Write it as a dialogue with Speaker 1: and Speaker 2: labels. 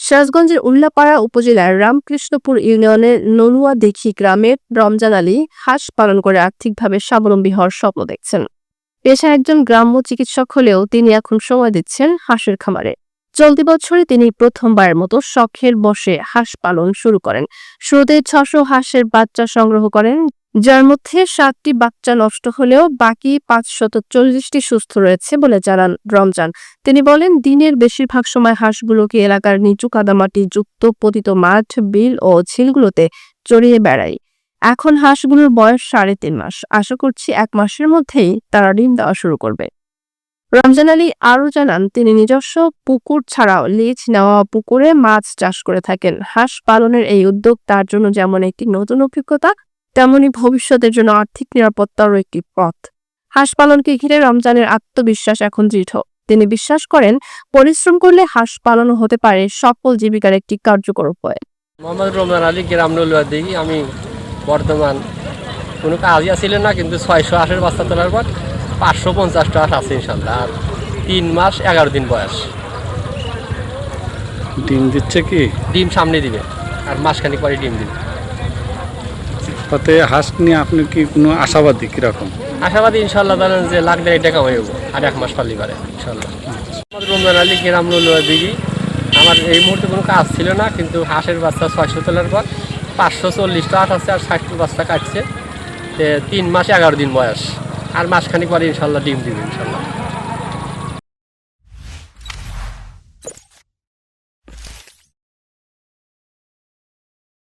Speaker 1: সিরাজগঞ্জের উল্লাপাড়া উপজেলার রামকৃষ্ণপুর ইউনিয়নের নলুয়াদিঘি গ্রামের রমজান আলী হাঁস পালন করে আর্থিকভাবে স্বাবলম্বী হওয়ার স্বপ্ন দেখছেন। পেশায় একজন গ্রাম্য চিকিৎসক হলেও তিনি এখন সময় দিচ্ছেন হাঁসের খামারে। চলতি বছরে তিনি প্রথমবারের মতো শখের বশে হাঁস পালন শুরু করেন। শুরুতে ৬০০ হাঁসের বাচ্চা সংগ্রহ করেন, যার মধ্যে ৭টি বাচ্চা নষ্ট হলেও বাকি ৫৪০টি সুস্থ রয়েছে বলে জানান রমজান। তিনি বলেন, দিনের বেশিরভাগ সময় হাঁসগুলোকে এলাকার নিচু কাদামাটি যুক্ত পতিত মাঠ, বিল ও ঝিলগুলোতে চড়িয়ে বেড়াই। এখন হাঁসগুলোর বয়স ৩.৫ মাস। আশা করছি ১ মাসের মধ্যেই তারা ডিম দেওয়া শুরু করবে। রমজান আলী আরও জানান, তিনি নিজস্ব পুকুর ছাড়াও লিজ নেওয়া পুকুরে মাছ চাষ করে থাকেন। হাঁস পালনের এই উদ্যোগ তার জন্য যেমন একটি নতুন অভিজ্ঞতা, তেমনি ভবিষ্যতের জন্য আর্থিক নিরাপত্তারও একটি পথ। হাঁস পালনকে ঘিরে রমজানের আত্মবিশ্বাস এখন দৃঢ়। তিনি বিশ্বাস করেন, পরিশ্রম করলে হাঁস পালনও হতে পারে সফল জীবিকার একটি কার্যকর উপায়।
Speaker 2: মোহাম্মদ রমজান আলী, গ্রাম নলুয়াদিঘি। আমি বর্তমান কোনো কাজই ছিলেন না, কিন্তু ৬০০ হাঁসের বাচ্চা তোলার পর ৫৫০টা হাঁস আছে ইনশাল্লাহ। আর ৩ মাস ১১ দিন বয়স।
Speaker 3: ডিম দিচ্ছে কি?
Speaker 2: ডিম সামনে দিবে, আর মাসখানিক পরে ডিম দিবে।
Speaker 3: তাতে হাঁস নিয়ে আপনি কি কোনো আশাবাদী কিরকম?
Speaker 2: আশাবাদী ইনশাল্লাহ, জানেন যে লাখ দেড় টাকা হয়ে যাবো আর ১ মাস পারলেই পারে ইনশাল্লাহ। মোহাম্মদ রমজান আলী, গ্রাম নলুয়াদিঘি। আমার এই মুহূর্তে কোনো কাজ ছিল না, কিন্তু হাঁসের বাচ্চা ৬০০ তোলার পর ৫৪০টা হাঁস আছে, আর ৬০টি বাচ্চা কাটছে। ৩ মাস ১১ দিন বয়স, আর মাসখানিক পরে ইনশাল্লাহ ডিম দিবে ইনশাল্লাহ।